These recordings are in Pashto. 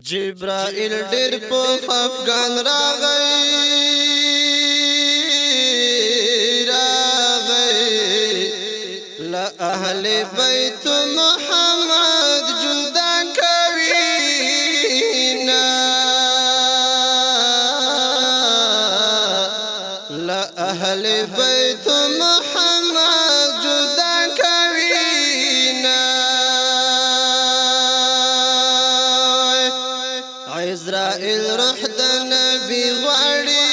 جبرائیل ډیر په خفګان راغی لا اهل بیت محمد جدا کوینا لا اهل بیت محمد جدا کوینا عزرائیل روح د نبی غواړي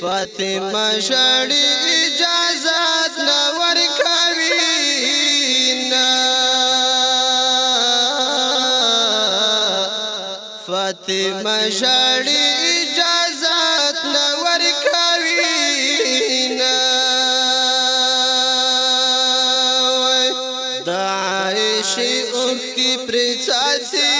فاطمه شړی اجازت نه ورکوینا فاطمه شړی اجازت نه ورکوینا د عائشې اوښکې پرې څاڅي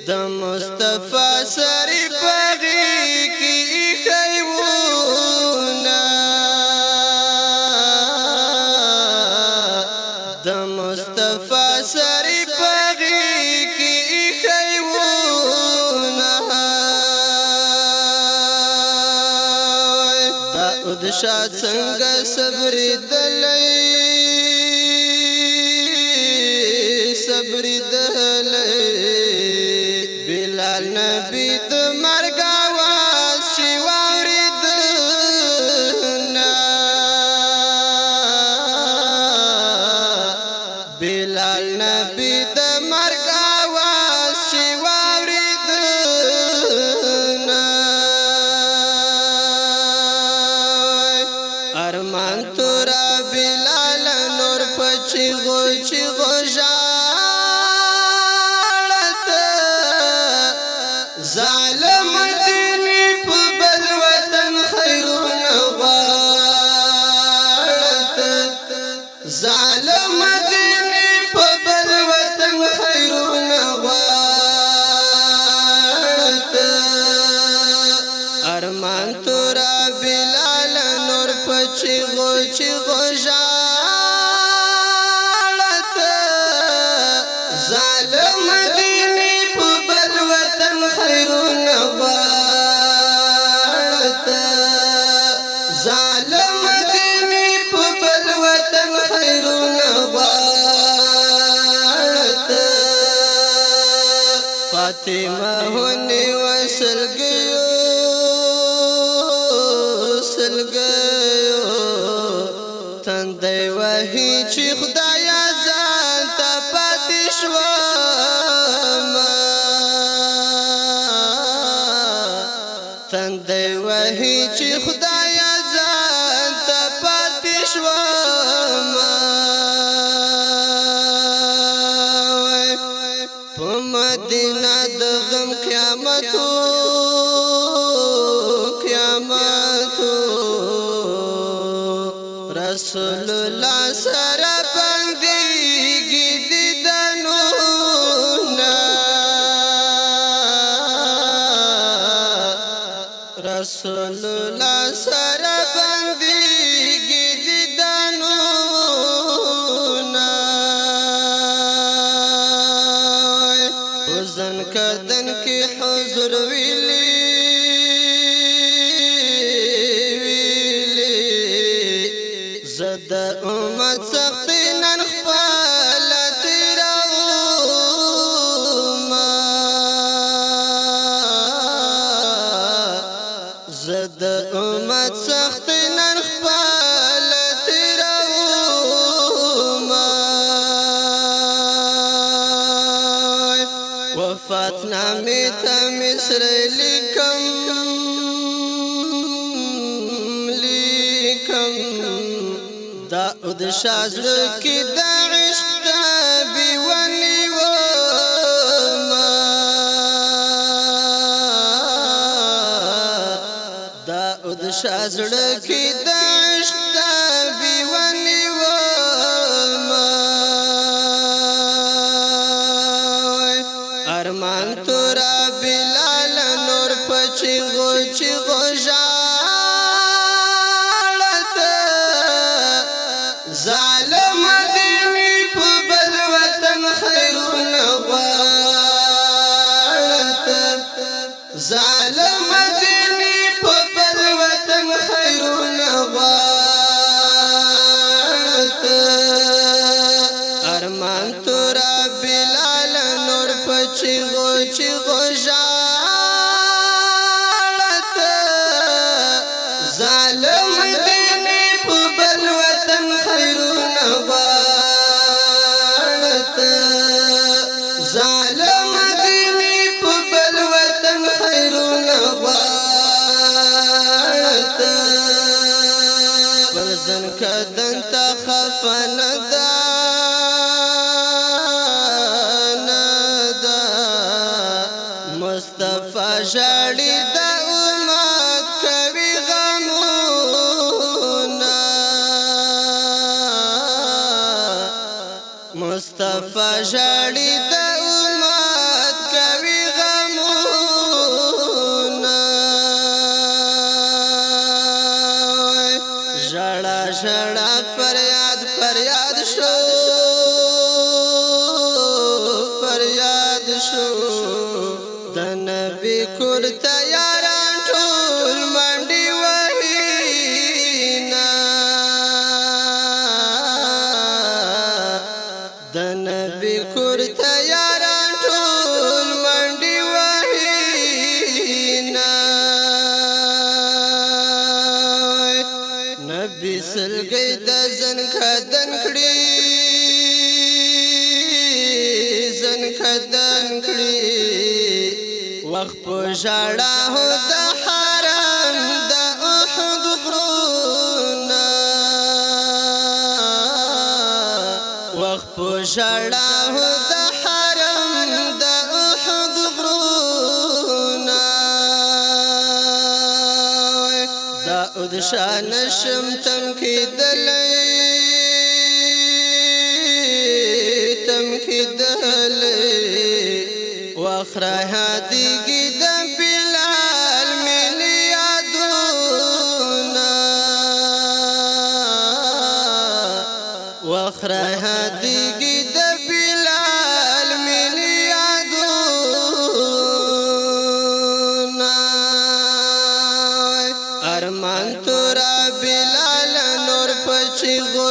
د مصطفی سری پغی کی خیونا د مصطفی سری پغی کی خیونا داود شاه څنګه صبر دلای بلال نبی د مرګ आवाज شي واوریدنا بلال نبی د مرګ आवाज شي واوریدنا ارمان تورا بلال نور پچی غو ظالم دینی په بل وطن خیرونه غواړت ظالم دینی په بل وطن خیرونه غواړت ارمان تورا بلال نور پچی غو ژړت ظالم دینی په بل وطن خیرونه غواړت ظالم دینی په بل وطن خیرونه غواړت فاطمه هونی وسلګیو تندې وهی چې خدایا ځان ته پاتې شوم تندې وهی چې خدایا ځان ته پاتې شوم په مدینه د غم قیامتو رسول الله سره بنديږي دیدنونه رسول الله سره بنديږي دیدنونه وزن کدن کې حضور ویلی زد امت سختی نن خپل تیروم زد امت سختی نن خپل تیروم وفات نامی تا مصر لیکم داود شاه زړه کې د عشق تابي ونیوم داود شاه زړه کې د عشق تابي ونیوم ارمان تورا بلال نور پچی غو ژړ ظالم دینی په بل وطن خیرونه غواړه ظالم دینی په بل وطن خیرونه غواړه ارمان تورا بلال نور پچی غو ژړه ظالم دینی په بل وطن خیرونه غواړه ظالم دینی په بل وطن خیرونه غواړه پرزن کدن تا خفن دا مصطفی ژړی د امت کوي غمونه مصطفی ژړی د امت کوي غمونه ژړا ژړا فریاد فریاد شو فریاد شو د نبی کور تیاران ټول منډي وهینا د نبی کور تیاران ټول منډي وهینا نبی سلګي د زن خدن کړي زن خدن کړي وخت په ژړا هو د حرم د احد غرونه وخت په ژړا هو د حرم د احد غرونه دا اود شان شم تم کېدلې واخره هدیږي د بلال ملي یادونه واخره هدیږي د بلال ملي یادونه ارمان تورا بلال نور پچی غو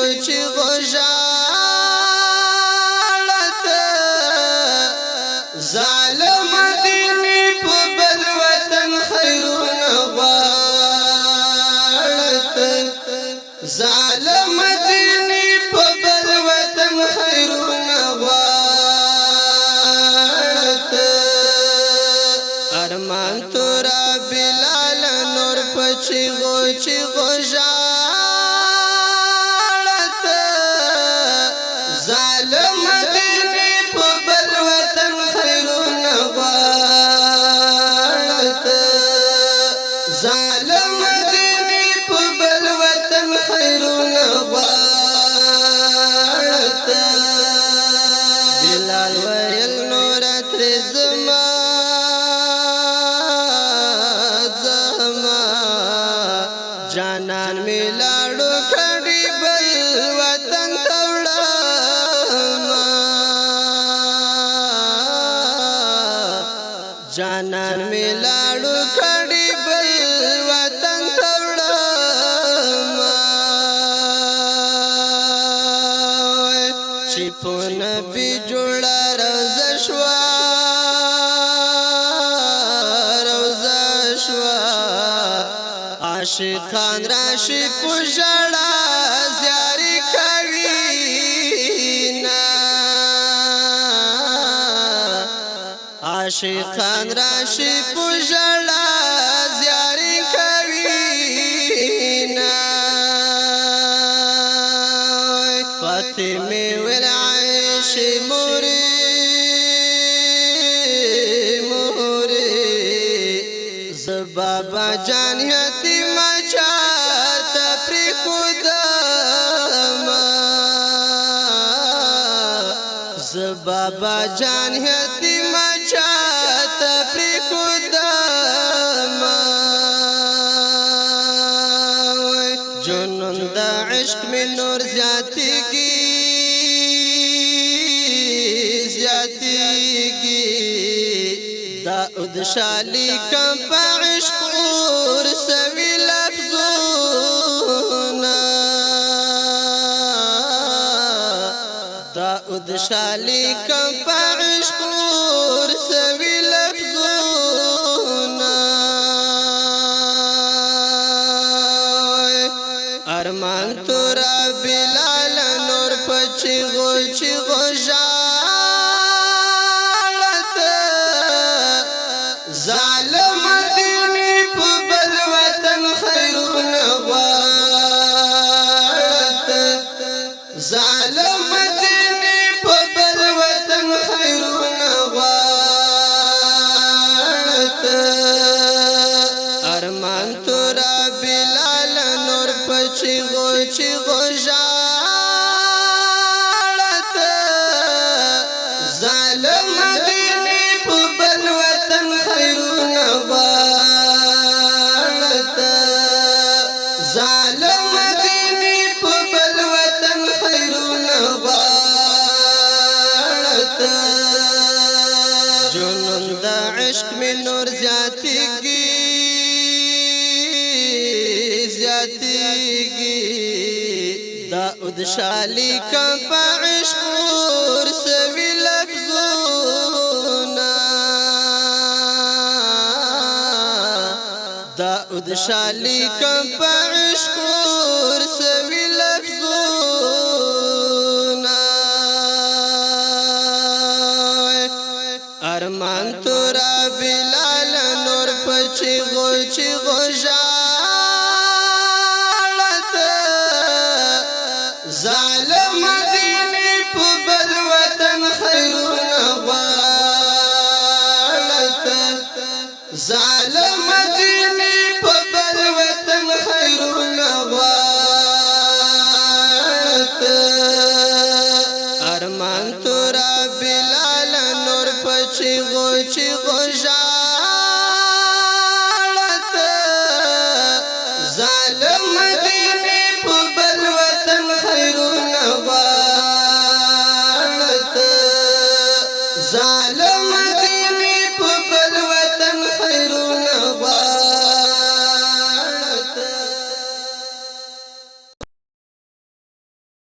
ظالم دینی په بل وطن خیرونه غواړه ظالم دینی په بل وطن خیرونه غواړه ارمان تورا بلال نور پچی غو ژړه ظالم دینی په بل وطن خیرونه غواړه ظالم دینی په بل وطن خیرونه غواړه بلال ویل نور تر زما جانان می لاړو کړي بل وطن ته وړم جانان می لاړو کړي بل وطن ته وړم چې په نبی جوړه روزه شوه عاشقان راشي په ژړا زیاري کوي نا عاشقان راشي په ژړا زیاري کوي نا فاطمه ول عائشه موري بابا جان یتیم چاته پری خودم ز بابا جان یتیم چاته پری خودم جنون د عشق می نور زیاتیږي دا ادشالی کم پا عشق اور سوی لفظونا دا ادشالی کم پا عشق اور سوی لفظونا ارمان تورا بلال نور پچی غو ظالم دینی په بل وطن خیرونه غواړت ظالم دینی په بل وطن خیرونه غواړت ارمان تورا بلال نور پچی غو ژړت ظالم دینی په بل وطن خیرونه غواړت ظالم دینی په بل وطن خیرونه غواړت جنون د عشق می نور زیاتیږي دا ادشالی کم پا عشق اور سوی لفظونا دا ادشالی کم پا عشق اور سوی لفظونا ارمان تورا بلال نور پچی غو ظالم دینی په بل وطن خیرونه غواړت ظالم دینی په بل وطن خیرونه غواړت ارمان تورا بلال نور پچی غو ژړت ظالم دینی په بل وطن خیرونه غواړت ظالم